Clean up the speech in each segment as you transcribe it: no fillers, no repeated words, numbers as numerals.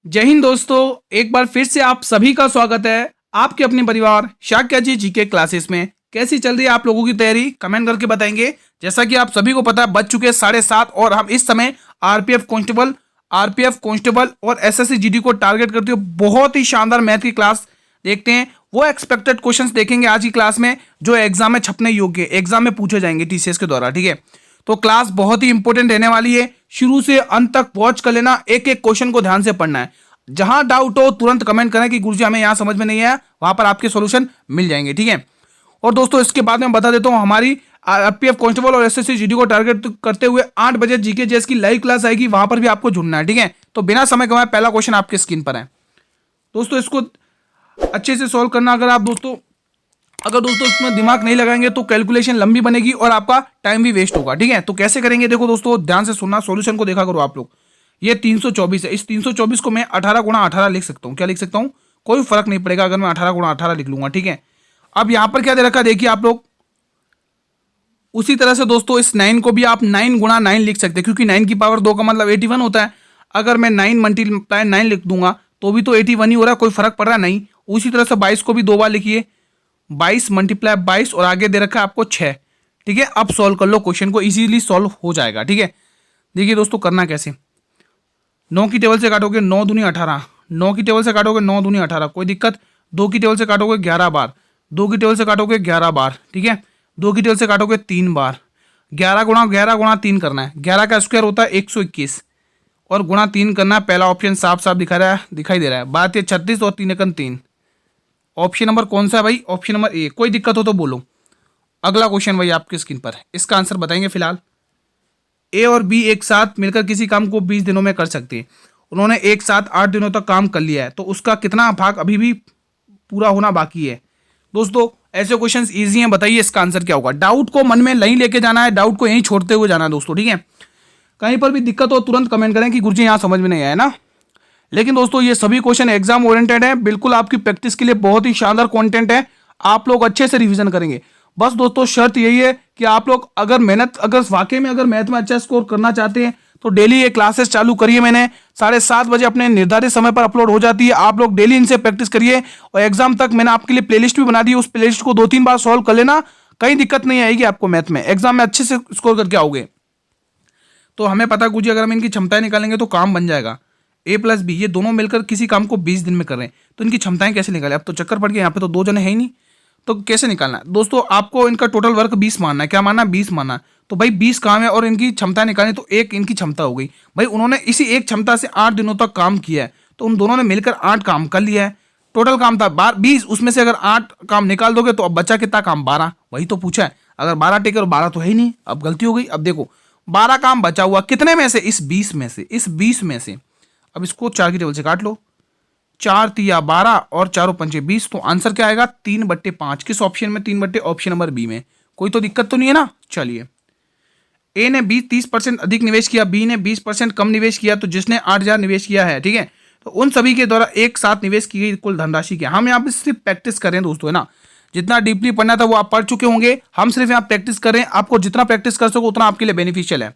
जय हिंद दोस्तों, एक बार फिर से आप सभी का स्वागत है आपके अपने परिवार शाक्या जी जीके क्लासेस में। कैसी चल रही है आप लोगों की तैयारी, कमेंट करके बताएंगे। जैसा कि आप सभी को पता है, बज चुके हैं 7:30 और हम इस समय आरपीएफ कांस्टेबल और एसएससी जीडी को टारगेट करते हुए बहुत ही शानदार मैथ की क्लास देखते हैं। वो एक्सपेक्टेड क्वेश्चंस देखेंगे आज की क्लास में, जो एग्जाम में छपने योग्य, एग्जाम में पूछे जाएंगे टीसीएस के द्वारा। ठीक है, तो क्लास बहुत ही इंपॉर्टेंट रहने वाली है, शुरू से अंत तक वॉच कर लेना, एक एक क्वेश्चन को ध्यान से पढ़ना है। जहां डाउट हो तुरंत कमेंट करें कि गुरुजी हमें यहां समझ में नहीं आया, वहां पर आपके सॉल्यूशन मिल जाएंगे। ठीक है, और दोस्तों इसके बाद में बता देता हूं, हमारी आरपीएफ कांस्टेबल और एसएससी जीडी को टारगेट करते हुए 8 बजे जीके जेएस की लाइव क्लास आएगी, वहां पर भी आपको जुड़ना है। ठीक है, तो बिना समय गंवाए पहला क्वेश्चन आपके स्क्रीन पर है दोस्तों, इसको अच्छे से सॉल्व करना। अगर दोस्तों इसमें दिमाग नहीं लगाएंगे तो कैलकुलेशन लंबी बनेगी और आपका टाइम भी वेस्ट होगा। ठीक है, तो कैसे करेंगे देखो दोस्तों, ध्यान से सुनना, सॉल्यूशन को देखा करो आप लोग। ये 324 है, इस 324 को मैं 18 गुणा 18 लिख सकता हूँ। क्या लिख सकता हूँ, कोई फर्क नहीं पड़ेगा अगर मैं 18 गुणा 18 लिख लूंगा। ठीक है, अब यहां पर क्या दे रखा देखिए आप लोग। उसी तरह से दोस्तों इस 9 को भी आप 9 गुणा 9 लिख सकते हैं, क्योंकि 9 की पावर 2 का मतलब 81 होता है। अगर मैं 9 मल्टीप्लाई 9 लिख दूंगा तो भी तो 81 ही हो रहा है, कोई फर्क पड़ रहा नहीं। उसी तरह से 22 को भी 2 बार लिखिए, 22 मल्टीप्लाई 22 और आगे दे रखा है आपको 6। ठीक है, अब सॉल्व कर लो, क्वेश्चन को इजीली सॉल्व हो जाएगा। ठीक है, देखिए दोस्तों करना कैसे। 9 की टेबल से काटोगे 9 दूनी 18, 9 की टेबल से काटोगे 9 दूनी 18, कोई दिक्कत। 2 की टेबल से काटोगे 11 बार, 2 की टेबल से काटोगे 11 बार। ठीक है, 2 की टेबल से काटोगे 3 बार। 11 गुणा 3 करना है, 11 का स्क्वायर होता है 121 और गुणा 3 करना है। पहला ऑप्शन साफ साफ दिखाई दे रहा है। बात ये 36 और 3 एकन 3। ऑप्शन नंबर कौन सा है भाई, ऑप्शन नंबर ए। कोई दिक्कत हो तो बोलो। अगला क्वेश्चन भाई आपके स्क्रीन पर है, इसका आंसर बताएंगे। फिलहाल ए और बी एक साथ मिलकर किसी काम को 20 दिनों में कर सकते हैं। उन्होंने एक साथ 8 दिनों तक काम कर लिया है, तो उसका कितना भाग अभी भी पूरा होना बाकी है। दोस्तों ऐसे क्वेश्चंस इजी हैं, बताइए इसका आंसर क्या होगा। डाउट को मन में नहीं लेके जाना है, डाउट को यहीं छोड़ते हुए जाना है दोस्तों। ठीक है, कहीं पर भी दिक्कत हो तुरंत कमेंट करें कि गुरुजी यहाँ समझ में नहीं आया ना। लेकिन दोस्तों ये सभी क्वेश्चन एग्जाम ओरिएंटेड है, बिल्कुल आपकी प्रैक्टिस के लिए बहुत ही शानदार कंटेंट है। आप लोग अच्छे से रिवीजन करेंगे। बस दोस्तों शर्त यही है कि आप लोग अगर वाकई में मैथ में अच्छा स्कोर करना चाहते हैं तो डेली ये क्लासेस चालू करिए। मैंने 7:30 बजे अपने निर्धारित समय पर अपलोड हो जाती है, आप लोग डेली इनसे प्रैक्टिस करिए। और एग्जाम तक मैंने आपके लिए प्लेलिस्ट भी बना दी है, उस प्लेलिस्ट को 2-3 बार सॉल्व कर लेना, कहीं दिक्कत नहीं आएगी आपको। मैथ में एग्जाम में अच्छे से स्कोर करके आओगे। तो हमें पता है गुरुजी अगर हम इनकी क्षमताएं निकालेंगे तो काम बन जाएगा। ए प्लस बी ये दोनों मिलकर किसी काम को 20 दिन में कर रहे हैं, तो इनकी क्षमताएं कैसे निकालें। अब तो चक्कर पड़ गया, यहाँ पे तो 2 जने हैं ही नहीं, तो कैसे निकालना है दोस्तों। आपको इनका टोटल वर्क 20 मानना है। क्या मानना है, 20 मानना है। तो भाई 20 काम है और इनकी क्षमता निकालनी, तो एक इनकी क्षमता हो गई। भाई उन्होंने इसी एक क्षमता से 8 दिनों तक काम किया है, तो उन दोनों ने मिलकर 8 काम कर लिया है। टोटल काम था 20, उसमें से अगर 8 काम निकाल दोगे तो अब बचा कितना काम, 12। वही तो पूछा है, अगर 12 टेके और 12 तो है ही नहीं, अब गलती हो गई। अब देखो 12 काम बचा हुआ कितने में से, इस 20 में से, इस 20 में से। अब इसको 4 की टेबल से काट लो, 4 तिया 12 और 4 पंचे 20, तो आंसर क्या आएगा 3/5। किस ऑप्शन में, 3/, ऑप्शन नंबर बी में। कोई तो दिक्कत तो नहीं है ना। चलिए, ए ने 30% अधिक निवेश किया, बी ने 20% कम निवेश किया, तो जिसने 8,000 निवेश किया है, ठीक है, तो उन सभी के द्वारा एक साथ निवेश की गई कुल धनराशि क्या। हम यहाँ पे सिर्फ प्रैक्टिस कर रहे हैं दोस्तों, है ना। जितना डीपली पढ़ना था वो आप पढ़ चुके होंगे, हम सिर्फ यहाँ प्रैक्टिस कर रहे हैं। आपको जितना प्रैक्टिस कर सको उतना आपके लिए बेनिफिशियल है।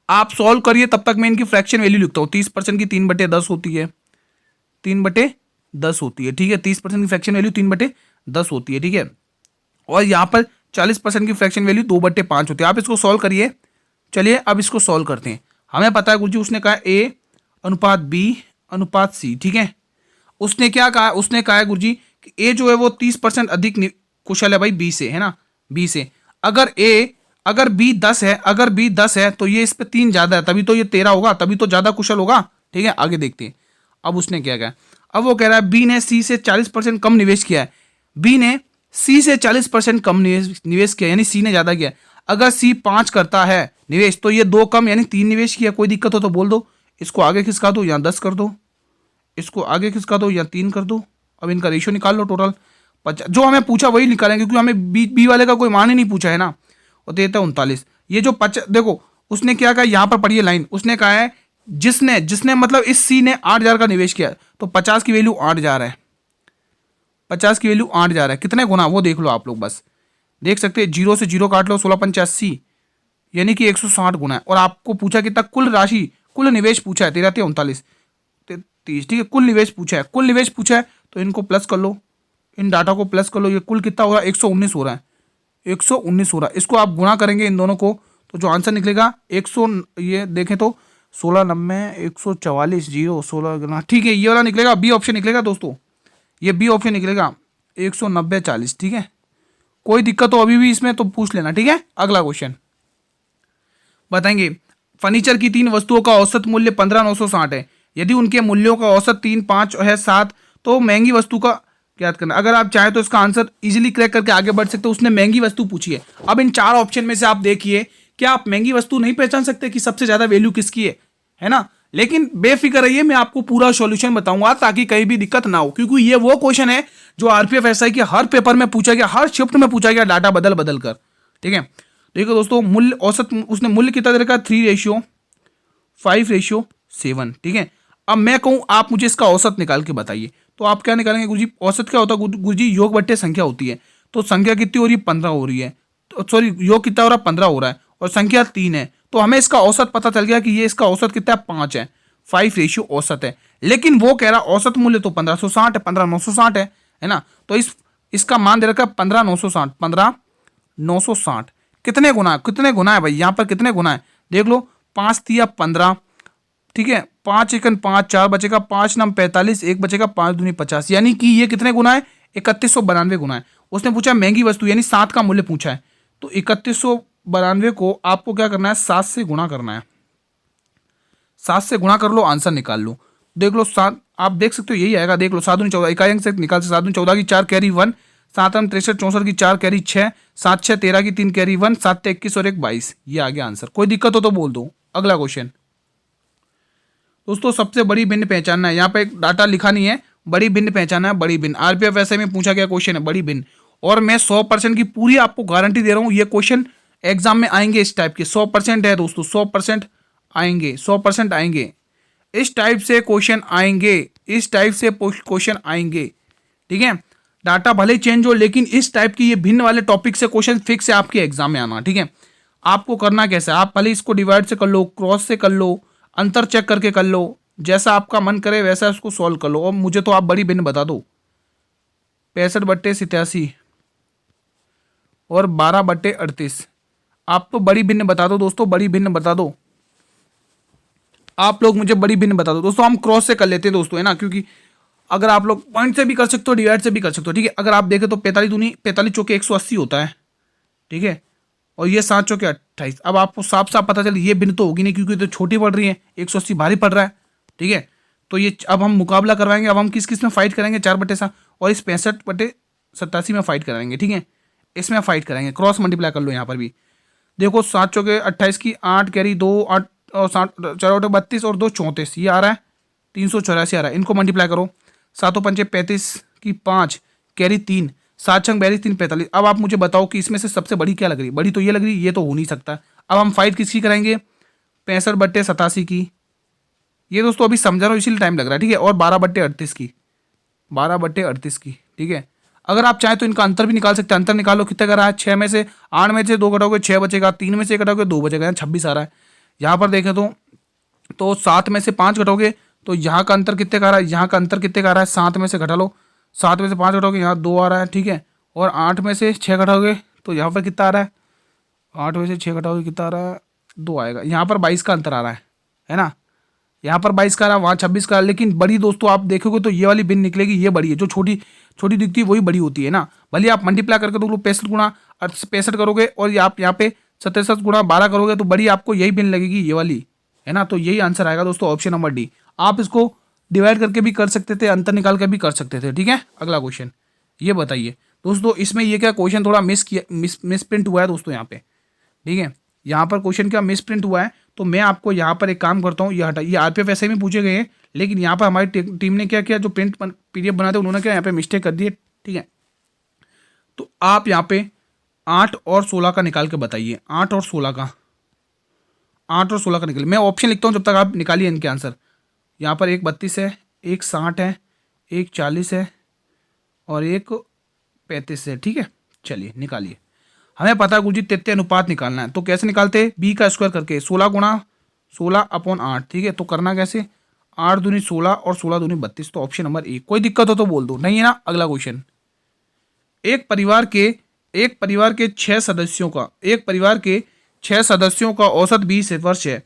आप सॉल्व करिए, तब तक मैं इनकी फ्रैक्शन वैल्यू लिखता हूँ। 30% की 3/10 होती है, 3/10 होती है। ठीक है, 30% की फ्रैक्शन वैल्यू 3/10 होती है। ठीक है, और यहाँ पर 40% की फ्रैक्शन वैल्यू 2/5 होती है। आप इसको सॉल्व करिए। चलिए अब इसको सॉल्व करते हैं। हमें पता है गुरुजी, उसने कहा ए अनुपात बी अनुपात सी। ठीक है, उसने क्या कहा, उसने कहा है गुरुजी कि ए जो है वो 30% अधिक कुशल है भाई बी से, है ना, बी से। अगर बी 10 है, अगर बी 10 है तो ये इस पे 3 ज्यादा है, तभी तो ये 13 होगा, तभी तो ज्यादा कुशल होगा। ठीक है, आगे देखते हैं। अब उसने क्या कहा, अब वो कह रहा है बी ने सी से 40% कम निवेश किया है। बी ने सी से 40% कम निवेश किया, यानी सी ने ज्यादा किया। अगर सी 5 करता है निवेश तो ये 2 कम, यानी 3 निवेश किया। कोई दिक्कत हो तो बोल दो। इसको आगे खिसका दो, यहाँ 10 कर दो, इसको आगे खिसका दो, यहाँ 3 कर दो। अब इनका रेशियो निकाल लो टोटल। जो हमें पूछा वही निकालेंगे, क्योंकि हमें बी वाले का कोई मान ही नहीं पूछा है ना। और देता है 39। ये जो देखो उसने क्या कहा, यहाँ पर पढ़िए लाइन। उसने कहा है जिसने मतलब इस सी ने 8,000 का निवेश किया, तो 50 की वैल्यू 8,000 है। 50 की वैल्यू 8,000 है, कितने गुना वो देख लो आप लोग। बस देख सकते हैं, 0 से 0 काट लो, 16/85 यानी कि 160 गुना है। और आपको पूछा कितना, कुल राशि, कुल निवेश पूछा है 13 39, 30, ठीक है। कुल निवेश पूछा है, कुल निवेश पूछा है तो इनको प्लस कर लो, इन डाटा को प्लस कर लो। ये कुल कितना हो रहा है, 119 हो रहा है, 119 हो रहा है। इसको आप गुणा करेंगे इन दोनों को तो जो आंसर निकलेगा 100, ये देखें तो 1690 144 जीरो 16 गुना, ठीक है, ये वाला निकलेगा, बी ऑप्शन निकलेगा दोस्तों, ये बी ऑप्शन निकलेगा 190 40, ठीक है। कोई दिक्कत हो अभी भी इसमें तो पूछ लेना, ठीक है। अगला क्वेश्चन बताएंगे, फर्नीचर की 3 वस्तुओं का औसत मूल्य 15,960 है। यदि उनके मूल्यों का औसत 3, 5 है 7 तो महंगी वस्तु का याद करना। अगर आप चाहें तो इसका आंसर इजीली क्रैक करके आगे बढ़ सकते हो। उसने महंगी वस्तु पूछी है। अब इन 4 ऑप्शन में से आप देखिए, क्या आप महंगी वस्तु नहीं पहचान सकते कि सबसे ज्यादा वैल्यू किसकी है ना। लेकिन बेफिक्र रहिए, मैं आपको पूरा सॉल्यूशन बताऊंगा ताकि कहीं भी दिक्कत ना हो, क्योंकि ये वो क्वेश्चन है जो आरपीएफ एसआई के हर पेपर में पूछा गया, हर शिफ्ट में पूछा गया, डाटा बदल बदल कर, ठीक है। देखो दोस्तों, मूल्य औसत उसने मूल्य कितना दे रखा है, 3:5:7, ठीक है। अब मैं कहूं आप मुझे इसका औसत निकाल के बताइए, तो आप क्या निकालेंगे गुरुजी, औसत क्या होता है गुरुजी, योग बट्टे संख्या होती है। तो संख्या कितनी हो रही है, 15 हो रही है, तो सॉरी योग कितना हो रहा है, 15 हो रहा है, और संख्या 3 है, तो हमें इसका औसत पता चल गया कि ये इसका औसत कितना है, 5 है, 5 औसत है। लेकिन वो कह रहा औसत मूल्य तो 1560 है, 15,960 है ना। तो इसका मान दे रखा है 15,960, 15,960 कितने गुना है भाई, यहाँ पर कितने गुना है देख लो, 5 तिया 15, ठीक है, 5 एकन 5, 4 बचेगा, 5 नम 45, 1 बचेगा, 5 दूनी 50, यानी कि ये कितने गुना है, 3192 गुना है। उसने पूछा महंगी वस्तु यानी 7 का मूल्य पूछा है, तो 3192 को आपको क्या करना है, 7 से गुणा करना है, 7 से गुणा कर लो, आंसर निकाल लो। देख लो 7, आप देख सकते हो यही आएगा, देख लो 7 दूनी 14, इकाई अंक से निकाल से 7 दूनी 14 की 4 कैरी 1, 7 हम 63 64 की 4 कैरी 6, 7 6 13 की 3 कैरी 1, 7 21 और 1 22, ये आ गया आंसर। कोई दिक्कत हो तो बोल दो। अगला क्वेश्चन दोस्तों, सबसे बड़ी भिन्न पहचानना है। यहाँ पे एक डाटा लिखा नहीं है, बड़ी भिन्न पहचानना है, बड़ी भिन्न आरपीएफ ऐसे में पूछा गया क्वेश्चन है, बड़ी भिन्न। और मैं 100% की पूरी आपको गारंटी दे रहा हूँ, ये क्वेश्चन एग्जाम में आएंगे इस टाइप के, 100% है दोस्तों, 100% आएंगे, 100% आएंगे, इस टाइप से क्वेश्चन आएंगे, इस टाइप से क्वेश्चन आएंगे, ठीक है। डाटा भले चेंज हो, लेकिन इस टाइप की ये भिन्न वाले टॉपिक से क्वेश्चन फिक्स है आपके एग्जाम में आना, ठीक है। आपको करना कैसा है, आप भले इसको डिवाइड से कर लो, क्रॉस से कर लो, अंतर चेक करके कर लो, जैसा आपका मन करे वैसा उसको सॉल्व कर लो। और मुझे तो आप बड़ी भिन्न बता दो, 65/87 और 12/38, आप तो बड़ी भिन्न बता दो दोस्तों, बड़ी भिन्न बता दो, आप लोग मुझे बड़ी भिन्न बता दो दोस्तों। हम क्रॉस से कर लेते हैं दोस्तों, है ना, क्योंकि अगर आप लोग पॉइंट से भी कर सकते हो, डिवाइड से भी कर सकते हो, ठीक है। अगर आप देखें तो 45 चौके 180 होता है, ठीक है, और ये 7 चौके 28। अब आपको साफ साफ पता चल ये भिन्न तो होगी नहीं, क्योंकि तो छोटी पड़ रही है, 180 भारी पड़ रहा है, ठीक है। तो ये अब हम मुकाबला करवाएंगे, अब हम किस किस में फाइट करेंगे, 4/7 और इस 65/87 में फाइट कराएंगे, ठीक है, इसमें फाइट करेंगे। क्रॉस मल्टीप्लाई कर लो यहाँ पर भी, देखो 7 चौके 28 की 8 कैरी 2 8 और 7 4 32 और 2 34, ये आ रहा है 384 आ रहा है। इनको मल्टीप्लाई करो, 7 पंचे 35 की 5 कैरी 3, 7 छंग 42 3 45। अब आप मुझे बताओ कि इसमें से सबसे बड़ी क्या लग रही, बड़ी तो ये लग रही, ये तो हो नहीं सकता। अब हम फाइट किसकी कराएंगे, 65/87 की, ये दोस्तों अभी समझा रहा हूँ इसीलिए टाइम लग रहा है, ठीक है, और 12/38 की, 12/38 की, ठीक है। अगर आप चाहें तो इनका अंतर भी निकाल सकते हैं, अंतर निकालो कितना कर रहा है, 6 में से 8 में से 2 घटाओगे 6 बचेगा, 3 में से 1 घटाओगे 2 बचेगा, 26 आ रहा है। यहाँ पर देखें तो 7 में से 5 घटाओगे तो यहाँ का अंतर कितने का आ रहा है, यहाँ का अंतर कितने का आ रहा है, 7 में से घटा लो, 7 में से 5 घटाओगे यहाँ 2 आ रहा है, ठीक है, और 8 में से 6 घटाओगे तो यहाँ पर कितना आ रहा है, 8 में से 6 घटाओगे कितना आ रहा है, 2 आएगा। यहाँ पर 22 का अंतर आ रहा है ना, यहाँ पर 22 का आ रहा है, वहाँ 26 का। लेकिन बड़ी दोस्तों आप देखोगे तो ये वाली बिन निकलेगी, ये बड़ी है, जो छोटी छोटी दिखती है वही बड़ी होती है ना। भले आप मल्टीप्लाई करके तो 65 गुणा 65 करोगे और आप यहाँ पे 67 गुणा 12 करोगे तो बड़ी आपको यही बिन लगेगी, ये वाली, है ना। तो यही आंसर आएगा दोस्तों, ऑप्शन नंबर डी। आप इसको डिवाइड करके भी कर सकते थे, अंतर निकाल के भी कर सकते थे, ठीक है। अगला क्वेश्चन ये बताइए दोस्तों, इसमें ये क्या क्वेश्चन थोड़ा मिस प्रिंट हुआ है दोस्तों यहाँ पे, ठीक है, यहाँ पर क्वेश्चन क्या मिस प्रिंट हुआ है। तो मैं आपको यहाँ पर एक काम करता हूँ, ये हटा, ये आरपीएफ ऐसे में पूछे गए हैं, लेकिन यहाँ पर हमारी टीम ने क्या किया, जो प्रिंट पीडीएफ बनाते उन्होंने क्या यहाँ पे मिस्टेक कर दी है, ठीक है। तो आप यहाँ पे 8 और 16 का निकाल के बताइए, 8 और 16 का, 8 और 16 का निकालिए। मैं ऑप्शन लिखता हूँ जब तक आप निकालिए इनके आंसर। यहाँ पर एक 32 है, एक 60 है, एक 40 है और एक 35 है, ठीक है। चलिए निकालिए। हमें पता है गुरुजी तृतीय अनुपात निकालना है, तो कैसे निकालते हैं, बी का स्क्वायर करके 16 गुणा 16/8, ठीक है। तो करना कैसे, 8 दूनी 16 और 16 दूनी 32, तो ऑप्शन नंबर ए। कोई दिक्कत हो तो बोल दो, नहीं है ना। अगला क्वेश्चन, एक परिवार के 6 सदस्यों का औसत 20 वर्ष है।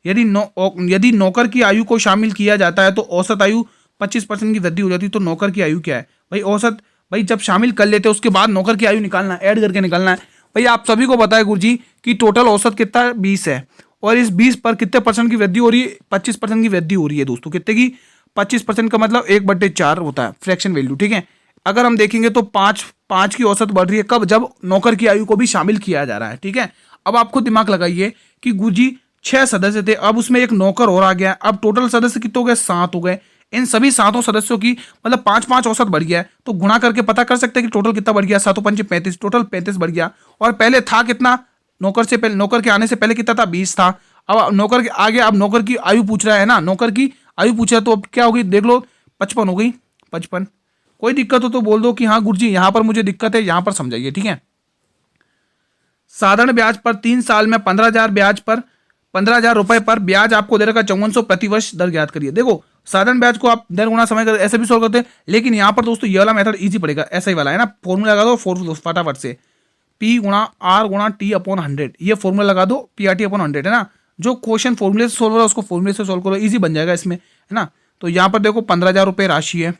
यदि नौकर की आयु को शामिल किया जाता है तो औसत आयु 25% की वृद्धि हो जाती है। तो नौकर की आयु क्या है भाई? औसत भाई जब शामिल कर लेते हैं उसके बाद नौकर की आयु निकालना, ऐड करके निकालना है। भाई आप सभी को पता है गुरुजी कि टोटल औसत कितना 20 है, और इस 20 पर कितने परसेंट की वृद्धि हो रही है? 25% की वृद्धि हो रही है दोस्तों। कितने की? 25% का मतलब 1/4 होता है फ्रैक्शन वैल्यू, ठीक है। अगर हम देखेंगे तो 5 की औसत बढ़ रही है, कब? जब नौकर की आयु को भी शामिल किया जा रहा है, ठीक है। अब आप खुद दिमाग लगाइए कि गुरुजी 6 सदस्य थे, अब उसमें एक नौकर और आ गया, अब टोटल सदस्य कितने हो गए? 7 हो गए। इन सभी 7 सदस्यों की मतलब 5-5 औसत बढ़ गया है, तो गुणा करके पता कर सकते हैं कि टोटल कितना बढ़ गया। 7 5 35, टोटल 35 बढ़ गया। और पहले था कितना? नौकर के आने से पहले कितना था? 20 था। अब नौकर के आगे, अब नौकर की आयु पूछ रहा है ना, नौकर की आयु पूछ रहा है, तो अब क्या होगी देख लो, 55 हो गई। 55। कोई दिक्कत हो तो बोल दो कि हाँ गुरुजी यहां पर मुझे दिक्कत है, यहां पर समझाइए, ठीक है। साधारण ब्याज पर 3 साल में 15,000 रुपए पर ब्याज आपको दे रखा 5400 प्रति वर्ष, दर ज्ञात करिए। देखो साधारण ब्याज को आप दर गुणा समय कर ऐसे भी सोल्व करते हैं, लेकिन यहाँ पर दोस्तों ये वाला मेथड इजी पड़ेगा, ऐसा ही वाला है ना। फॉर्मूला लगा दो फटाफट से, P गुणा R गुणा T/100, ये फॉर्मूला लगा दो, PRT/100 है ना। जो क्वेश्चन फॉर्मूले से सोल्व हो रहा है उसको फॉर्मूले से सोल्व करो, इजी बन जाएगा इसमें, है ना। तो यहाँ पर देखो 15,000 रुपये राशि है,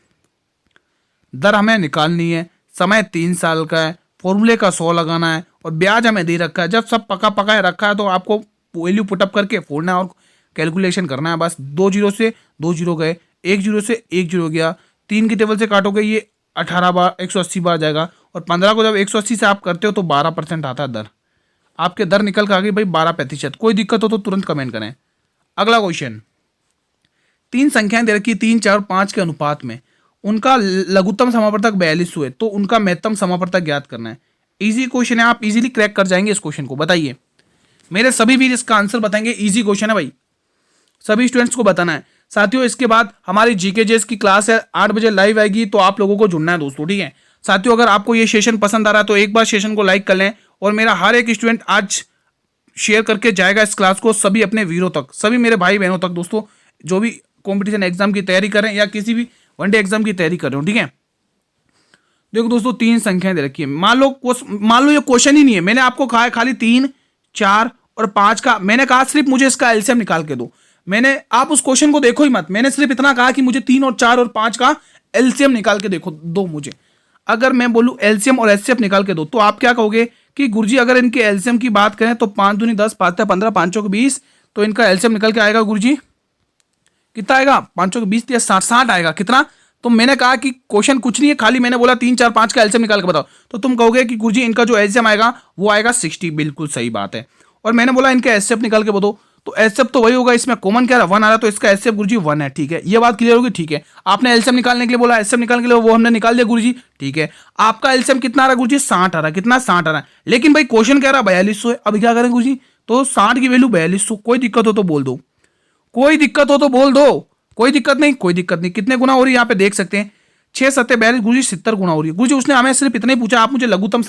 दर हमें निकालनी है, समय 3 साल का है, फॉर्मूले का 100 लगाना है, और ब्याज हमें दे रखा है। जब सब पका रखा है तो आपको वैल्यू पुटअप करके फोड़ना है और कैलकुलेशन करना है बस। 2 जीरो से 2 जीरो गए, 1 जीरो से 1 जीरो गया, 3 की टेबल से काटोगे ये 18 बार 180 बार जाएगा, और 15 को जब 180 से आप करते हो तो 12% आता है दर। आपके दर निकल के आ गई भाई 12%। कोई दिक्कत हो तो तुरंत कमेंट करें। अगला क्वेश्चन, 3 संख्याएं दे रखी 3, 4, 5 के अनुपात में, उनका लघुत्तम समापवर्तक 42 हुए, तो उनका महत्तम समापवर्तक ज्ञात करना है। इजी क्वेश्चन है, आप इजीली क्रैक कर जाएंगे इस क्वेश्चन को। बताइए, मेरे सभी वीर इसका आंसर बताएंगे, इजी क्वेश्चन है भाई, सभी स्टूडेंट्स को बताना है। साथियों इसके बाद हमारी GKJS की क्लास है 8 बजे लाइव आएगी, तो आप लोगों को जुड़ना है दोस्तों, ठीक है। साथियों अगर आपको ये सेशन पसंद आ रहा है तो एक बार सेशन को लाइक कर लें, और मेरा हर एक स्टूडेंट आज शेयर करके जाएगा इस क्लास को सभी अपने वीरों तक, सभी मेरे भाई बहनों तक दोस्तों, जो भी कॉम्पिटिशन एग्जाम की तैयारी कर रहे हैं या किसी भी वनडे एग्जाम की तैयारी कर रहे हो, ठीक है। देखो दोस्तों 3 संख्याएं दे रखी है, मान लो ये क्वेश्चन ही नहीं है, मैंने आपको कहा है खाली 3, 4 और 5 का, मैंने कहा सिर्फ मुझे इसका एलसीएम निकाल के दो। आप उस क्वेश्चन को देखो ही मत, मैंने सिर्फ इतना कहा कि मुझे 3 और 4 और 5 का एलसीएम निकाल के दो मुझे। अगर मैं बोलूं एलसीएम और एचसीएफ निकाल के दो, तो आप क्या कहोगे कि गुरुजी अगर इनके एलसीएम की बात करें तो 5 दूनी 10, 5 15, 5 चौक 20, तो इनका एलसीएम निकल के आएगा गुरुजी कितना आएगा? 5 चौक 20 या 60 आएगा। कितना? तो मैंने कहा कि क्वेश्चन कुछ नहीं है, खाली मैंने बोला 3, 4, 5 का एलसीएम निकाल के बताओ, तो तुम कहोगे कि गुरुजी इनका जो एलसीएम आएगा वो आएगा 60। बिल्कुल सही बात है। और मैंने बोला इनका एचसीएफ निकाल के बताओ, तो एचसीएफ तो वही होगा, इसमें कॉमन क्या रहा? 1 आ रहा, तो इसका एचसीएफ गुरुजी 1 है, ठीक है। ये बात क्लियर होगी, ठीक है। आपने एलसीएम निकालने के लिए बोला, एचसीएफ निकालने के लिए वो हमने निकाल दिया गुरुजी, ठीक है। आपका एलसीएम कितना आ रहा है गुरुजी? 60 आ रहा है। कितना? 60 आ रहा है, लेकिन भाई क्वेश्चन कह रहा है 4200 है। अब क्या करें गुरुजी? तो 60 की वैल्यू 4200। कोई दिक्कत हो तो बोल दो, कोई दिक्कत हो तो बोल दो, कोई दिक्कत नहीं, कोई दिक्कत नहीं। कितने गुना हो रही है यहाँ पे देख सकते हैं, 6 7 42 गुरुजी 70 गुना हो रही है। गुरुजी उसने हमें सिर्फ इतना ही पूछा, आप मुझे लघुत्तम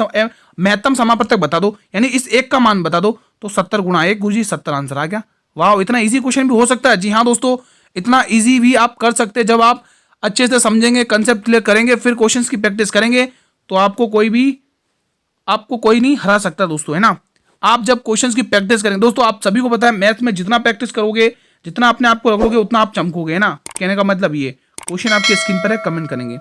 महत्तम समापवर्तक बता दो, यानी इस एक का मान बता दो, तो 70 गुना 1 गुरुजी 70 आंसर आ गया। वाह, इतना इजी क्वेश्चन भी हो सकता है। जी हाँ दोस्तों, इतना इजी भी आप कर सकते हैं जब आप अच्छे से समझेंगे, कंसेप्ट क्लियर करेंगे, फिर क्वेश्चंस की प्रैक्टिस करेंगे, तो आपको कोई नहीं हरा सकता दोस्तों, है ना। आप जब क्वेश्चंस की प्रैक्टिस करेंगे दोस्तों, आप सभी को पता है मैथ में जितना प्रैक्टिस करोगे, जितना अपने आप को रखोगे, उतना आप चमकोगे, है ना। कहने का मतलब ये क्वेश्चन आपकी स्क्रीन पर है, कमेंट करेंगे।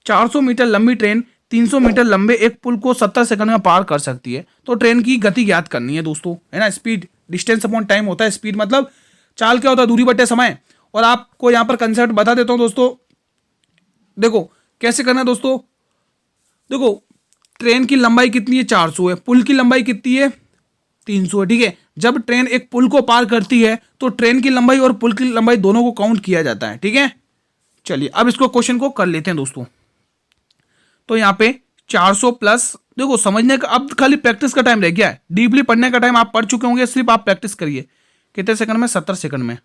400 मीटर लंबी ट्रेन 300 मीटर लंबे एक पुल को 70 सेकंड में पार कर सकती है, तो ट्रेन की गति ज्ञात करनी है दोस्तों, है ना। स्पीड डिस्टेंस अपॉन टाइम होता है, स्पीड मतलब चाल क्या होता है? दूरी बटे समय। और आपको यहां पर कंसेप्ट बता देता हूं दोस्तों, देखो कैसे करना है दोस्तों। देखो ट्रेन की लंबाई कितनी है? 400 है, पुल की लंबाई कितनी है? 300 है, ठीक है। जब ट्रेन एक पुल को पार करती है तो ट्रेन की लंबाई और पुल की लंबाई दोनों को काउंट किया जाता है, ठीक है। चलिए अब इसको क्वेश्चन को कर लेते हैं दोस्तों। तो यहाँ पे 400 प्लस, देखो समझने का अब खाली प्रैक्टिस का टाइम रह गया है, डीपली पढ़ने का टाइम आप पढ़ चुके होंगे, सिर्फ आप प्रैक्टिस करिए। कितने सेकंड में? 70 सेकंड में।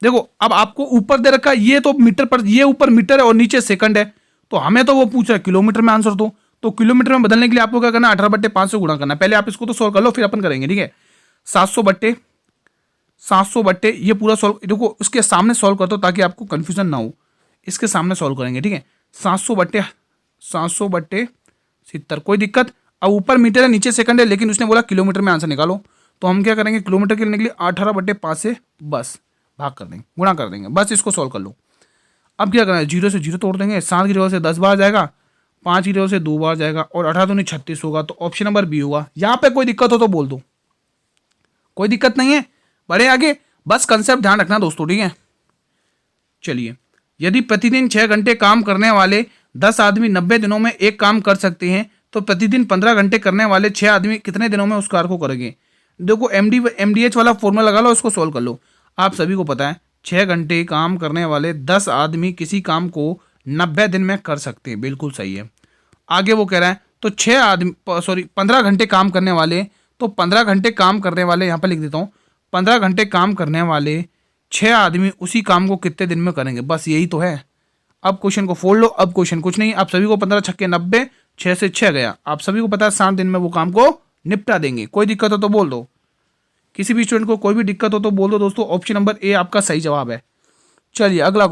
देखो अब आपको ऊपर दे रखा है, ये तो मीटर पर, ये ऊपर मीटर है और नीचे सेकंड है, तो हमें तो वो पूछ रहा है किलोमीटर में आंसर दो। तो किलोमीटर में बदलने के लिए आपको क्या करना है? 18/5 से गुणा करना है। पहले आप इसको तो सोल्व कर लो, फिर अपन करेंगे, ठीक है। 700 बट्टे 700 बट्टे ये पूरा सॉल्व, देखो उसके सामने सॉल्व करता हूँ ताकि आपको कन्फ्यूजन ना हो। इसके सामने सॉल्व करेंगे, ठीक है। 700 बट्टे 70, कोई दिक्कत। अब ऊपर मीटर है नीचे सेकंड है, लेकिन उसने बोला किलोमीटर में आंसर निकालो, तो हम क्या करेंगे, किलोमीटर के लिए निकले 18/5 से बस भाग कर देंगे, गुणा कर देंगे, बस इसको सॉल्व कर लो। अब क्या करना है, 0 से 0 तोड़ देंगे, 7 की जगह से 10 बार जाएगा, 5 की जगह से 2 बार जाएगा, और 18 दूनी 36 होगा, तो ऑप्शन नंबर बी होगा। यहाँ पे कोई दिक्कत हो तो बोल दो, कोई दिक्कत नहीं है, बढ़े आगे। बस कंसेप्ट ध्यान रखना दोस्तों, ठीक है। चलिए, यदि प्रतिदिन 6 घंटे काम करने वाले 10 आदमी 90 दिनों में एक काम कर सकते हैं, तो प्रतिदिन 15 घंटे करने वाले 6 आदमी कितने दिनों में उस कार्य को करेंगे। देखो MDH वाला फॉर्मूला लगा लो, उसको सॉल्व कर लो। आप सभी को पता है 6 घंटे काम करने वाले 10 आदमी किसी काम को 90 दिन में कर सकते हैं, बिल्कुल सही है। आगे वो कह रहा है तो 15 घंटे काम करने वाले, तो 15 घंटे काम करने वाले, यहाँ पर लिख देता हूँ, 15 घंटे काम करने वाले 6 आदमी उसी काम को कितने दिन में करेंगे, बस यही तो है। अब क्वेश्चन को फोड़ लो, अब क्वेश्चन कुछ नहीं, आप सभी को 15 छक्के 90, 6 से 6 गया, आप सभी को पता है 7 दिन में वो काम को निपटा देंगे। कोई दिक्कत हो तो बोल दो, किसी भी स्टूडेंट को कोई भी दिक्कत हो तो बोल दो दोस्तों। ऑप्शन नंबर ए आपका सही जवाब है। चलिए अगला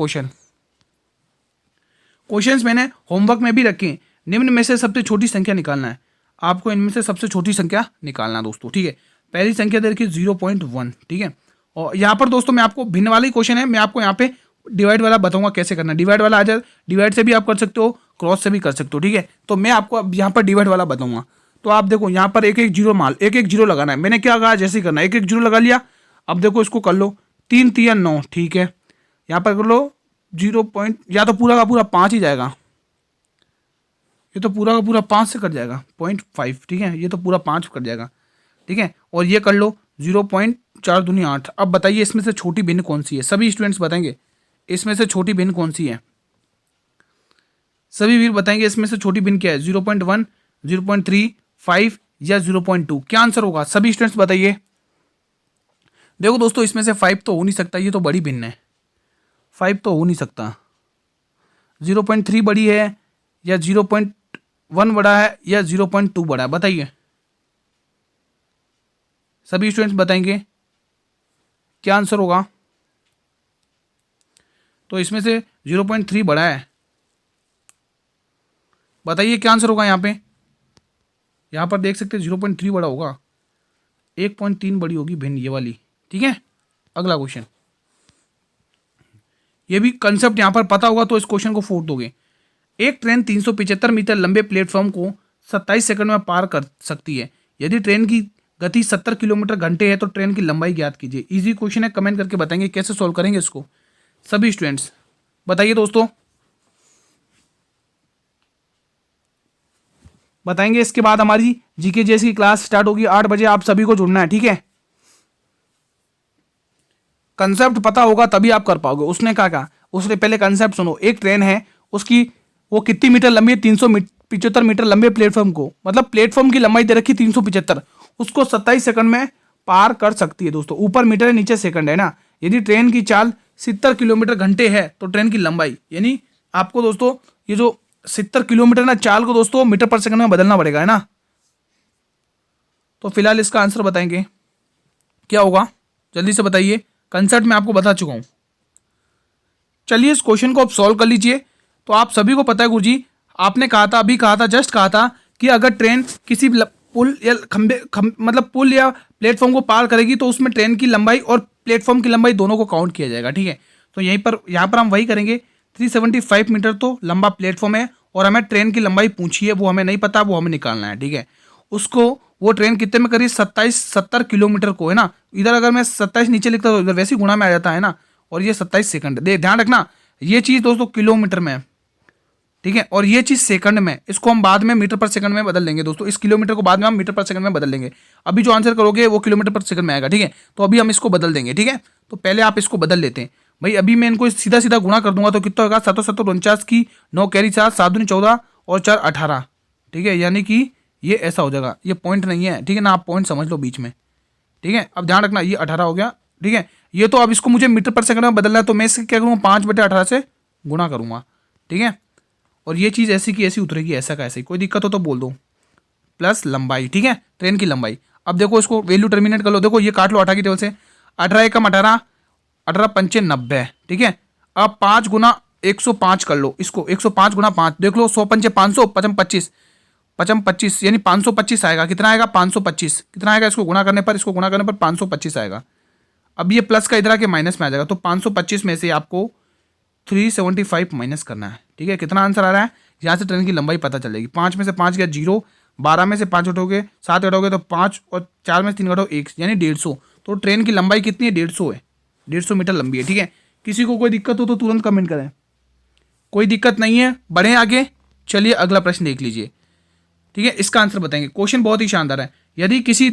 क्वेश्चंस मैंने होमवर्क में भी रखे। निम्न में से सबसे छोटी संख्या निकालना है आपको, इनमें से सबसे छोटी संख्या निकालना है दोस्तों, ठीक है। पहली संख्या दे रखी 0.1, ठीक है। और यहाँ पर दोस्तों मैं आपको भिन्न वाला ही क्वेश्चन है, मैं आपको यहाँ पे डिवाइड वाला बताऊंगा कैसे करना है। डिवाइड वाला आ जाए, डिवाइड से भी आप कर सकते हो, क्रॉस से भी कर सकते हो, ठीक है। तो मैं आपको अब यहाँ पर डिवाइड वाला बताऊंगा। तो आप देखो यहाँ पर एक एक जीरो लगाना है। मैंने क्या कहा, जैसे ही करना है, एक जीरो लगा लिया। अब देखो इसको कर लो, 3 3 9, ठीक है। यहाँ पर कर लो 0 पॉइंट, या तो पूरा का पूरा 5 ही जाएगा, ये तो पूरा का पूरा 5 से कट जाएगा 0.5, ठीक है। ये तो पूरा 5 कट जाएगा, ठीक है। और ये कर लो 0.4 दूनी 8। अब बताइए इसमें से छोटी भिन्न कौन सी है, सभी स्टूडेंट्स बताएंगे इसमें से छोटी भिन्न कौन सी है, सभी वीर बताएंगे इसमें से छोटी भिन्न क्या है, 0.1, 0.3, 5 या 0.2, क्या आंसर होगा, सभी स्टूडेंट्स बताइए। देखो दोस्तों इसमें से 5 तो हो नहीं सकता, ये तो बड़ी भिन्न है, 5 तो हो नहीं सकता। 0.3 बड़ी है, या 0.1 बड़ा है, या 0.2 बड़ा है, बताइए सभी स्टूडेंट्स बताएंगे क्या आंसर होगा। तो इसमें से 0.3 बड़ा है, बताइए क्या आंसर होगा। यहाँ पर देख सकते हैं 0.3 बड़ा होगा, 1.3 बड़ी होगी भिन्न ये वाली, ठीक है। अगला क्वेश्चन, ये भी कंसेप्ट यहाँ पर पता होगा तो इस क्वेश्चन को फोड़ दोगे। एक ट्रेन 375 मीटर लंबे प्लेटफॉर्म को 27 सेकंड में पार कर सकती है। यदि ट्रेन की गति 70 किलोमीटर घंटे है तो ट्रेन की लंबाई ज्ञात कीजिए। इजी क्वेश्चन है, कमेंट करके बताएंगे कैसे सॉल्व करेंगे इसको, सभी स्टूडेंट्स बताइए दोस्तों, बताएंगे। इसके बाद हमारी जीके जेएस की क्लास स्टार्ट होगी 8 बजे, आप सभी को जुड़ना है, ठीक है। कंसेप्ट पता होगा तभी आप कर पाओगे। उसने कहा उसने पहले कंसेप्ट सुनो। एक ट्रेन है, उसकी वो कितनी मीटर लंबी है, 375 मीटर लंबे प्लेटफॉर्म को, मतलब प्लेटफॉर्म की लंबाई दे रखी 375, उसको 27 सेकंड में पार कर सकती है दोस्तों। ऊपर मीटर है नीचे सेकंड है ना। यदि ट्रेन की चाल 70 किलोमीटर घंटे है तो ट्रेन की लंबाई, यानी आपको दोस्तों ये जो 70 किलोमीटर ना चाल को दोस्तों मीटर पर सेकंड में बदलना पड़ेगा, है ना। तो फिलहाल इसका आंसर बताएंगे क्या होगा, जल्दी से बताइए। कंसेप्ट मैं आपको बता चुका हूं। चलिए इस क्वेश्चन को आप सॉल्व कर लीजिए। तो आप सभी को पता है गुरुजी, आपने कहा था, अभी कहा था, जस्ट कहा था कि अगर ट्रेन किसी पुल या मतलब पुल या प्लेटफॉर्म को पार करेगी तो उसमें ट्रेन की लंबाई और प्लेटफॉर्म की लंबाई दोनों को काउंट किया जाएगा, ठीक है। तो यहाँ पर हम वही करेंगे। 375 मीटर तो लंबा प्लेटफॉर्म है और हमें ट्रेन की लंबाई पूछी है, वो हमें नहीं पता, वो हमें निकालना है, ठीक है। उसको वो ट्रेन कितने में करी, 70 किलोमीटर को, है ना। इधर अगर मैं 27 नीचे लिखता तो इधर वैसे ही गुणा में आ जाता है ना। और ये 27 सेकंड, ध्यान रखना ये चीज़ दोस्तों किलोमीटर में है, ठीक है। और ये चीज़ सेकंड में, इसको हम बाद में मीटर पर सेकंड में बदल लेंगे दोस्तों। इस किलोमीटर को बाद में हम मीटर पर सेकंड में बदल लेंगे। अभी जो आंसर करोगे वो किलोमीटर पर सेकंड में आएगा, ठीक है। तो अभी हम इसको बदल देंगे, ठीक है। तो पहले आप इसको बदल लेते हैं भाई। अभी मैं इनको सीधा सीधा गुणा कर दूंगा तो कितना होगा, 7 7 49 की 9 कैरी 7 7 दूनी 14 और 4 18, ठीक है। यानी कि ये ऐसा हो जाएगा, ये पॉइंट नहीं है, ठीक है ना। आप पॉइंट समझ लो बीच में, ठीक है। अब ध्यान रखना ये 18 हो गया, ठीक है। ये तो अब इसको मुझे मीटर पर सेकंड में बदलना है तो मैं इससे क्या करूँगा, 5/18 से गुणा करूँगा, ठीक है। और ये चीज़ ऐसी की ऐसी उतरेगी, ऐसा का ऐसा ही। कोई दिक्कत हो तो बोल दो। प्लस लंबाई, ठीक है, ट्रेन की लंबाई। अब देखो इसको वैल्यू टर्मिनेट कर लो। देखो ये काट लो 8 की टेबल से। 18 एकम 18, 18 पंचे 90, ठीक है। अब 5 गुना 105 कर लो इसको, 105 गुना 5 देख लो, 100 पंचे 500, 55 55 यानी 525 आएगा। कितना आएगा? 525। कितना आएगा? इसको गुना करने पर 525 आएगा। अब ये प्लस का इधर आके माइनस में आ जाएगा, तो 525 में से आपको 375 माइनस करना है, ठीक है। कितना आंसर आ रहा है? यहाँ से ट्रेन की लंबाई पता चलेगी। 5 में से 5 गया 0, 12 में से 5 घटोगे 7 घटोगे तो 5, और 4 में से 3 घटो 1, यानी 150। तो ट्रेन की लंबाई कितनी है? 150 है, 150 मीटर लंबी है, ठीक है। किसी को कोई दिक्कत हो तो तुरंत कमेंट करें। कोई दिक्कत नहीं है, बढ़ें आगे। चलिए अगला प्रश्न देख लीजिए, ठीक है। इसका आंसर बताएंगे। क्वेश्चन बहुत ही शानदार है। यदि किसी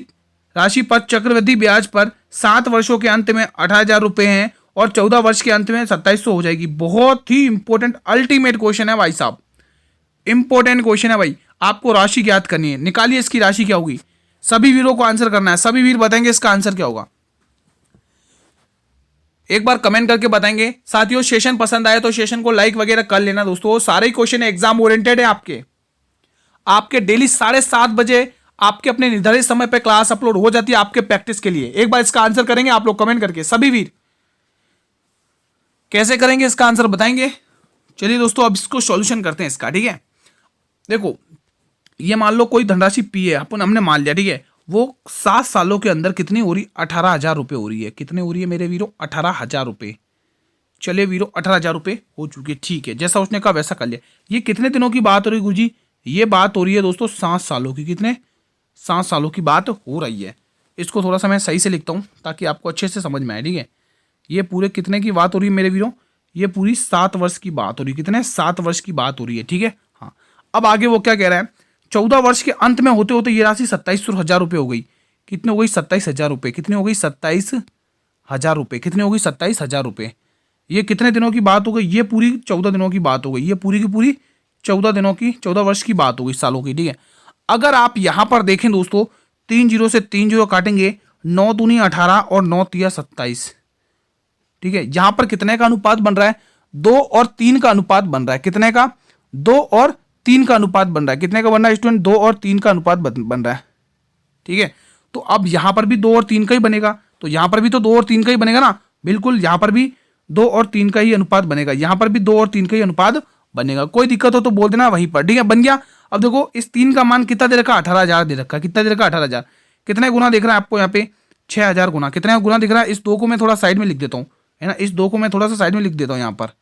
राशि पर चक्रवृद्धि ब्याज पर 7 वर्षों के अंत में 18,000 रुपए हैं और 14 वर्ष के अंत में 2700 हो जाएगी। बहुत ही इंपॉर्टेंट अल्टीमेट क्वेश्चन है भाई साहब, इंपॉर्टेंट क्वेश्चन है भाई। आपको राशि ज्ञात करनी है, निकालिए इसकी राशि क्या होगी। सभी वीरों को आंसर करना है, सभी वीर बताएंगे इसका आंसर क्या होगा। एक बार कमेंट करके बताएंगे। साथियों सेशन पसंद आए तो सेशन को लाइक वगैरह कर लेना दोस्तों। सारे ही क्वेश्चन एग्जाम ओरिएंटेड है आपके डेली 7:30 बजे आपके अपने निर्धारित समय पे क्लास अपलोड हो जाती है आपके प्रैक्टिस के लिए। एक बार इसका आंसर करेंगे आप लोग कमेंट करके, सभी वीर। कैसे करेंगे इसका आंसर बताएंगे। चलिए दोस्तों अब इसको सॉल्यूशन करते हैं इसका, ठीक है। देखो ये मान लो कोई धनराशि पी है, हमने मान लिया, ठीक है। वो 7 सालों के अंदर कितनी हो रही? 18,000 रुपए हो रही है। कितने हो रही है मेरे वीरो? 18,000 रुपए। चलिए वीरो 18,000 रुपए हो चुके, ठीक है। जैसा उसने कहा वैसा कर लिया। ये कितने दिनों की बात हो रही गुरुजी? ये बात हो रही है दोस्तों 7 सालों की। कितने? 7 सालों की बात हो रही है। इसको थोड़ा सा मैं सही से लिखता हूँ ताकि आपको अच्छे से समझ में आए, ठीक है। ये पूरे कितने की बात हो रही है मेरे वीरों? ये पूरी 7 वर्ष की बात हो रही है। कितने? 7 वर्ष की बात हो रही है, ठीक है। हाँ, अब आगे वो क्या कह रहा है? 14 वर्ष के अंत में होते होते ये राशि 27,000 रुपये हो गई। कितनी हो गई? 27,000 रुपये। कितनी हो गई? 27,000 रुपये। कितनी हो गई? 27,000 रुपये। ये कितने दिनों की बात हो गई? ये पूरी 14 दिनों की बात हो गई। ये पूरी की पूरी 14 दिनों की, 14 वर्ष की बात हो गई, सालों की, ठीक है। अगर आप यहां पर देखें दोस्तों, 3 जीरो से 3 जीरो काटेंगे, 9 दूनी 18 और 9 तिया 27, ठीक है। यहां पर कितने का अनुपात बन रहा है? 2 और 3 का अनुपात बन रहा है। कितने का? 2 और 3 का अनुपात बन रहा है। कितने का बन रहा है स्टूडेंट? 2 और 3 का अनुपात बन रहा है, ठीक है। तो अब यहां पर भी 2 और 3 का ही बनेगा, तो यहां पर भी तो 2 और 3 का ही बनेगा ना। बिल्कुल, यहां पर भी 2 और 3 का ही अनुपात बनेगा, यहां पर भी 2 और 3 का ही अनुपात बनेगा। कोई दिक्कत हो तो बोल देना वहीं पर, ठीक है। बन गया। अब देखो इस 3 का मान कितना दे रखा? 18,000 दे रखा। कितना दे रखा? 18,000। कितने गुना दिख रहा है आपको यहाँ पे? 6,000 गुना। कितने गुना दिख रहा है? इस 2 को मैं थोड़ा साइड में लिख देता हूँ, है ना। इस 2 को मैं थोड़ा सा साइड में लिख देता हूँ यहाँ पर।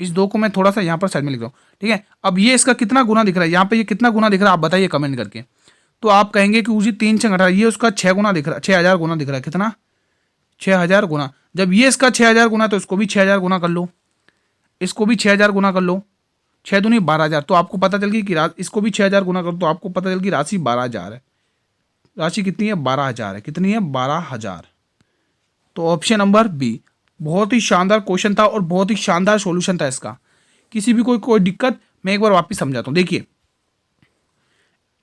इस 2 को मैं थोड़ा सा यहाँ पर साइड में लिख रहा हूँ, ठीक है। अब ये इसका कितना गुना दिख रहा है यहाँ पे? ये कितना गुना दिख रहा है आप बताइए कमेंट करके। तो आप कहेंगे कि उसी 3 6 18, ये उसका 6 गुना दिख रहा है, 6,000 गुना दिख रहा है। कितना? 6,000 गुना। जब ये इसका 6,000 गुना तो इसको भी 6,000 गुना कर लो, इसको भी 6,000 गुना कर लो। 6 दूनी 12,000। तो आपको पता चल गई कि इसको भी 6,000 गुना करो तो आपको पता चल गई राशि 12,000 है। राशि कितनी है? 12,000 है। कितनी है? 12,000। तो ऑप्शन नंबर बी। बहुत ही शानदार क्वेश्चन था और बहुत ही शानदार सॉल्यूशन था इसका। किसी भी कोई दिक्कत, मैं एक बार वापस समझाता हूं। देखिए,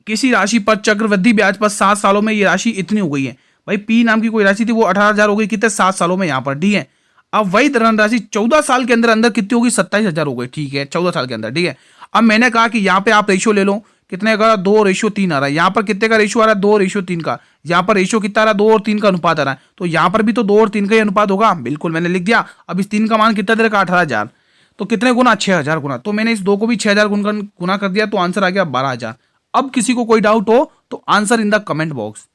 किसी राशि पर चक्रवृद्धि ब्याज पर 7 सालों में ये राशि इतनी हो गई है। भाई पी नाम की कोई राशि थी, वो 18,000 हो गई। कितने? 7 सालों में यहाँ पर, ठीक है। अब वही धनराशि 14 साल के अंदर अंदर कितनी होगी? 27,000 हो गई, ठीक है। 14 साल के अंदर, ठीक है। अब मैंने कहा कि यहाँ पे आप रेशियो ले लो। कितने का? 2:3 आ रहा है। यहाँ पर कितने का रेशियो आ रहा है? 2:3 का। यहाँ पर रेशियो कितना आ रहा है? 2 और 3 का अनुपात आ रहा है। तो यहाँ पर भी तो 2 और 3 का ही अनुपात होगा। बिल्कुल, मैंने लिख दिया। अब इस 3 का मान कितना दे रखा? 18,000। तो कितने गुना? 6,000 गुना। तो मैंने इस 2 को भी 6,000 गुना कर दिया, तो आंसर आ गया 12,000। अब किसी को कोई डाउट हो तो answer in the comment box.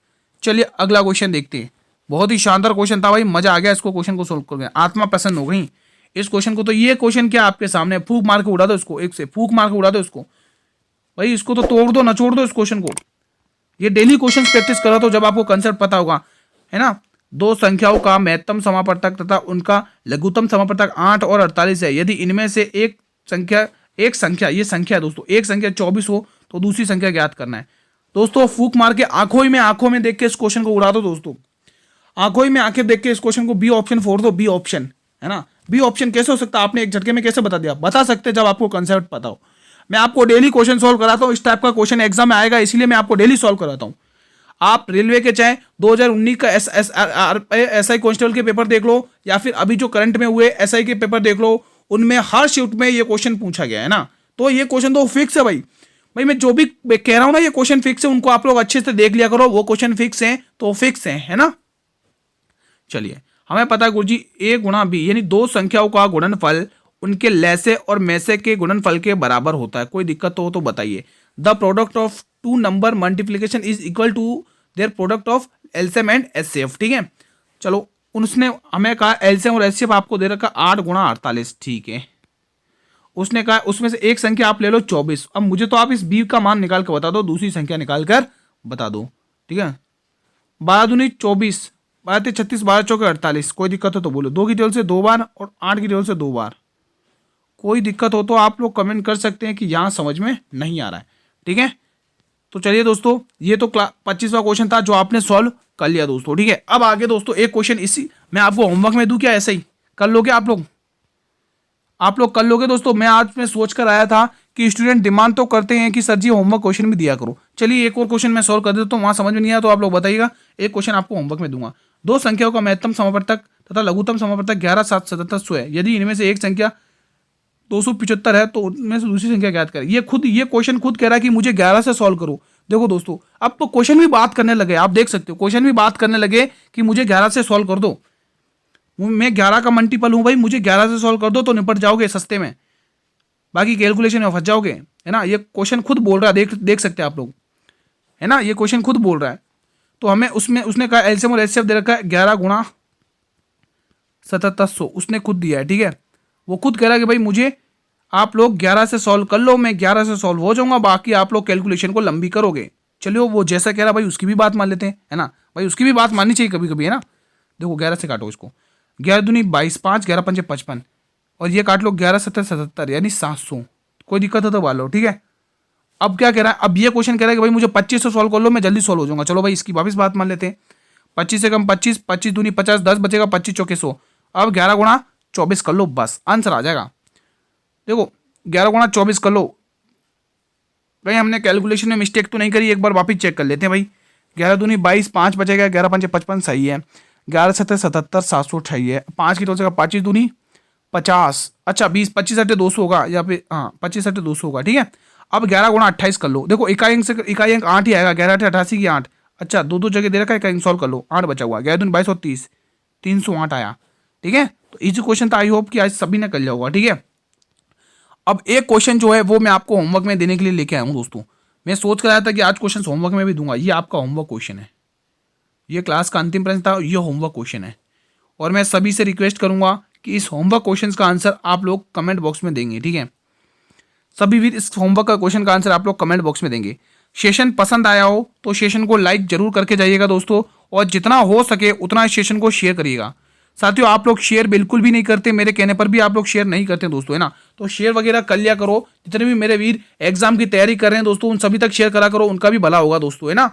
चलिए अगला क्वेश्चन देखते हैं। बहुत ही शानदार क्वेश्चन था भाई, मजा आ गया इसको क्वेश्चन को सोल्व करके, आत्मा प्रसन्न हो गई इस क्वेश्चन को। तो ये क्वेश्चन क्या आपके सामने? फूक मार के उड़ा दो इसको, एक से फूक मार के उड़ा दो इसको भाई। इसको तो तोड़ दो, नचोड़ दो इस क्वेश्चन को। ये डेली क्वेश्चन प्रैक्टिस करो तो जब आपको कंसेप्ट पता होगा, है ना। 2 संख्याओं का महत्तम समापवर्तक तथा उनका लघुत्तम समापवर्तक 8 और 48 है। यदि इनमें से एक संख्या ये संख्या है दोस्तों, एक संख्या 24 हो तो दूसरी संख्या ज्ञात करना है। दोस्तों फूक मार के आंखों में देख के इस क्वेश्चन को उड़ा दो दोस्तों। आंखों में आंखें देख के इस क्वेश्चन को बी ऑप्शन फोड़ दो। बी ऑप्शन, है ना। बी ऑप्शन कैसे हो सकता है? आपने एक झटके में कैसे बता दिया? बता सकते जब आपको कंसेप्ट पता हो। मैं आपको डेली क्वेश्चन सॉल्व कराता हूं। इस टाइप का क्वेश्चन एग्जाम में आएगा, इसलिए मैं आपको डेली सॉल्व कराता हूं। आप रेलवे के चाहे 2019 का एसआई कांस्टेबल के पेपर देख लो, या फिर अभी जो करंट में हुए एसआई के पेपर देख लो, उनमें हर शिफ्ट में ये क्वेश्चन पूछा गया है ना। तो ये क्वेश्चन तो फिक्स है भाई। मैं जो भी कह रहा हूं ना, ये क्वेश्चन फिक्स है, उनको आप लोग अच्छे से देख लिया करो। वो क्वेश्चन फिक्स है तो फिक्स है ना। चलिए हमें पता है गुरुजी ए गुणा बी यानी दो संख्याओं का गुणनफल उनके लैसे और मैसे के गुणनफल के बराबर होता है। कोई दिक्कत हो तो बताइए। The product of two number multiplication is equal to their product of LCM and HCF. ठीक है, चलो उसने हमें कहा एलसीएम और एचसीएफ आपको दे रखा 8 गुणा 48। ठीक है, उसने कहा उसमें से एक संख्या आप ले लो 24। अब मुझे तो आप इस बी का मान निकाल कर बता दो, दूसरी संख्या निकाल कर बता दो। ठीक है, 12 दूनी 24, 12 36, 12 चौके 48। कोई दिक्कत हो तो बोलो। 2 की टेबल से 2 बार और 8 की टेबल से 2 बार। कोई दिक्कत हो तो आप लोग कमेंट कर सकते हैं कि यहाँ समझ में नहीं आ रहा है। ठीक है, तो चलिए दोस्तों, ये तो 25वां क्वेश्चन था जो आपने सॉल्व कर लिया दोस्तों। ठीक है, अब आगे दोस्तों एक क्वेश्चन इसी मैं आपको होमवर्क में दूं क्या, ऐसे ही कर लोगे आप लोग? आप लोग कर लोगे दोस्तों? मैं आज में सोच कर आया था कि स्टूडेंट डिमांड तो करते हैं कि सर जी होमवर्क क्वेश्चन भी दिया करो। चलिए एक और क्वेश्चन मैं सॉल्व कर देता हूँ, वहां समझ में नहीं आया तो आप लोग बताइएगा। एक क्वेश्चन आपको होमवर्क में दूंगा। दो संख्याओं का महत्तम समापवर्तक तथा लघुत्तम समापवर्तक 11, 7, 77, 100 है। यदि इनमें से एक संख्या 275 है तो उनमें से दूसरी संख्या ज्ञात करें। ये क्वेश्चन खुद कह रहा है कि मुझे 11 से सॉल्व करो। देखो दोस्तों, अब तो क्वेश्चन भी बात करने लगे, आप देख सकते हो क्वेश्चन भी बात करने लगे कि मुझे 11 से सॉल्व कर दो। मैं 11 का मल्टीपल हूं भाई, मुझे 11 से सॉल्व कर दो तो निपट जाओगे सस्ते में, बाकी कैलकुलेशन में फंस जाओगे, है ना। ये क्वेश्चन खुद बोल रहा है, देख सकते हैं आप लोग, है ना। ये क्वेश्चन खुद बोल रहा है। तो हमें उसने कहा एलसीएम और एचसीएफ दे रखा है 11 गुणा 7700, उसने खुद दिया है। ठीक है, वो खुद कह रहा है कि भाई मुझे आप लोग 11 से सॉल्व कर लो, मैं 11 से सॉल्व हो जाऊंगा, बाकी आप लोग कैलकुलेशन को लंबी करोगे। चलिए वो जैसा कह रहा भाई उसकी भी बात मान लेते हैं, है ना भाई, उसकी भी बात माननी चाहिए कभी कभी, है ना। देखो 11 से काटो इसको, 11 दूनी 22, 5, 11 पंजे 55 और ये काट लो 11 7 77 यानी 700। कोई दिक्कत है तो बोलो। ठीक है, अब क्या कह रहा है, अब ये क्वेश्चन कह रहा है कि भाई मुझे 25 से सॉल्व कर लो, मैं जल्दी सॉल्व हो जाऊंगा। चलो भाई इसकी वापस बात मान लेते हैं। 25 से कम 25, 25 दूनी 50, 10 बचेगा, 25 चौके 100। अब 11 गुणा 24 कर लो, बस आंसर आ जाएगा। देखो 11 गुणा 24 कर लो। भाई हमने कैलकुलेशन में मिस्टेक तो नहीं करी, एक बार वापस चेक कर लेते हैं भाई। 11 दूनी 22, 5 बचेगा, 11 पंजे 55 सही है, 11 7 77, 728 है। 5 की तो 25 दूनी 50, अच्छा 20, 25 अट्ठे 200 होगा या फिर हाँ 25 अट्ठे 200 होगा। ठीक है, अब 11 गुणा 28 कर लो। देखो इकाई अंक 8 ही आएगा, 11 अट्ठे 88 की 8। अच्छा दो दो जगह दे रखा है, इकाई अंक सॉल्व कर लो, 8 बचा हुआ। 11 दूनी 22 और 30, 308 आया। ठीक है, तो इजी क्वेश्चन था, आई होप कि आज सभी ने कर लिया होगा। ठीक है, अब एक क्वेश्चन जो है वो मैं आपको होमवर्क में देने के लिए लेके आया हूँ दोस्तों। मैं सोच कर आया था कि आज क्वेश्चन होमवर्क में भी दूंगा। ये आपका होमवर्क क्वेश्चन है, ये क्लास का अंतिम प्रश्न था, ये होमवर्क क्वेश्चन है। और मैं सभी से रिक्वेस्ट करूंगा कि इस होमवर्क क्वेश्चन का आंसर आप लोग कमेंट बॉक्स में देंगे। ठीक है, सभी भी इस होमवर्क का क्वेश्चन का आंसर आप लोग कमेंट बॉक्स में देंगे। सेशन पसंद आया हो तो सेशन को लाइक जरूर करके जाइएगा दोस्तों, और जितना हो सके उतना इस सेशन को शेयर करिएगा। साथियों आप लोग शेयर बिल्कुल भी नहीं करते, मेरे कहने पर भी आप लोग शेयर नहीं करते दोस्तों, है ना। तो शेयर वगैरह कर लिया करो। जितने भी मेरे वीर एग्जाम की तैयारी कर रहे हैं दोस्तों, उन सभी तक शेयर करा करो, उनका भी भला होगा दोस्तों, है ना।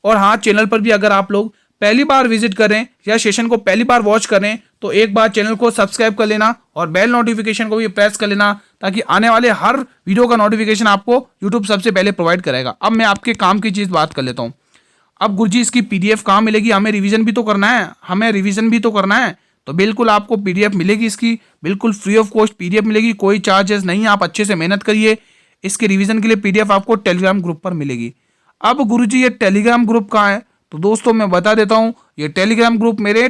और हाँ, चैनल पर भी अगर आप लोग पहली बार विजिट करें या सेशन को पहली बार वॉच करें तो एक बार चैनल को सब्सक्राइब कर लेना और बेल नोटिफिकेशन को भी प्रेस कर लेना, ताकि आने वाले हर वीडियो का नोटिफिकेशन आपको यूट्यूब सबसे पहले प्रोवाइड करेगा। अब मैं आपके काम की चीज़ बात कर लेता हूँ। अब गुरुजी इसकी पीडीएफ कहाँ मिलेगी? हमें रिवीजन भी तो करना है, तो बिल्कुल आपको पीडीएफ मिलेगी इसकी, बिल्कुल फ्री ऑफ कॉस्ट पीडीएफ मिलेगी, कोई चार्जेस नहीं। आप अच्छे से मेहनत करिए, इसके रिवीजन के लिए पीडीएफ आपको टेलीग्राम ग्रुप पर मिलेगी। अब गुरुजी ये टेलीग्राम ग्रुप कहाँ है? तो दोस्तों मैं बता देता हूँ, ये टेलीग्राम ग्रुप मेरे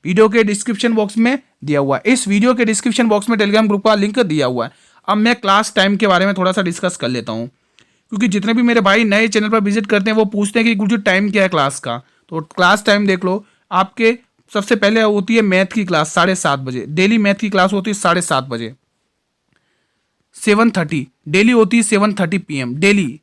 वीडियो के डिस्क्रिप्शन बॉक्स में दिया हुआ है। इस वीडियो के डिस्क्रिप्शन बॉक्स में टेलीग्राम ग्रुप का लिंक दिया हुआ है। अब मैं क्लास टाइम के बारे में थोड़ा सा डिस्कस कर लेता हूँ, क्योंकि जितने भी मेरे भाई नए चैनल पर विजिट करते हैं वो पूछते हैं कि गुरुजी टाइम क्या है क्लास का। तो क्लास टाइम देख लो, आपके सबसे पहले होती है मैथ की क्लास 7:30 बजे, डेली मैथ की क्लास होती है 7:30 बजे। 7:30 डेली होती है, 7:30 PM डेली,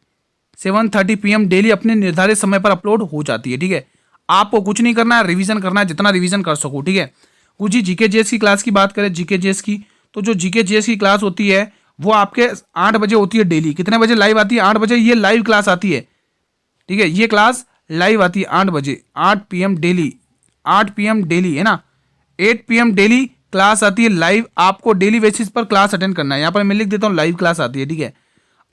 7:30 PM डेली अपने निर्धारित समय पर अपलोड हो जाती है। ठीक है, आपको कुछ नहीं करना है, रिवीजन करना है, जितना रिवीजन कर सको। ठीक है, कुछ ही जीके जेएस की क्लास की बात करें, जीके जेएस की, तो जो जीके जेएस की क्लास होती है वो आपके 8 बजे होती है डेली। कितने बजे लाइव आती है? 8 बजे ये लाइव क्लास आती है। ठीक है, ये क्लास लाइव आती है 8 बजे, 8 PM डेली, 8 PM डेली, है ना। 8 PM डेली क्लास आती है लाइव। आपको डेली बेसिस पर क्लास अटेंड करना है। यहाँ पर मैं लिख देता हूँ लाइव क्लास आती है। ठीक है,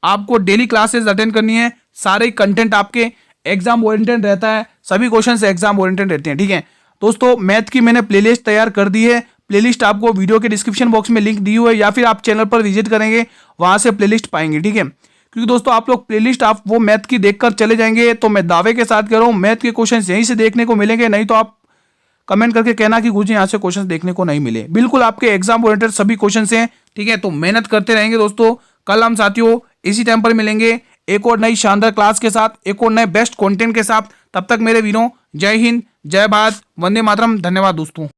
आपको डेली क्लासेस अटेंड करनी है। सारे कंटेंट आपके एग्जाम ओरिएंटेड रहता है, सभी क्वेश्चन एग्जाम ओरिएंटेड रहते हैं। ठीक है दोस्तों, मैथ की मैंने प्लेलिस्ट तैयार कर दी है। प्लेलिस्ट आपको वीडियो के डिस्क्रिप्शन बॉक्स में लिंक दी हुई है, या फिर आप चैनल पर विजिट करेंगे, वहां से प्लेलिस्ट पाएंगे। ठीक है, क्योंकि दोस्तों आप लोग प्लेलिस्ट आप वो मैथ की देखकर चले जाएंगे तो मैं दावे के साथ कह रहा हूँ मैथ के क्वेश्चन यहीं से देखने को मिलेंगे, नहीं तो आप कमेंट करके कहना कि गुरुजी यहाँ से क्वेश्चन देखने को नहीं मिले। बिल्कुल आपके एग्जाम ओरिएंटेड सभी क्वेश्चन हैं, ठीक है। तो मेहनत करते रहेंगे दोस्तों। कल हम साथियों इसी टाइम पर मिलेंगे एक और नई शानदार क्लास के साथ, एक और नए बेस्ट कंटेंट के साथ। तब तक मेरे वीरों, जय हिंद, जय भारत, वंदे मातरम। धन्यवाद दोस्तों।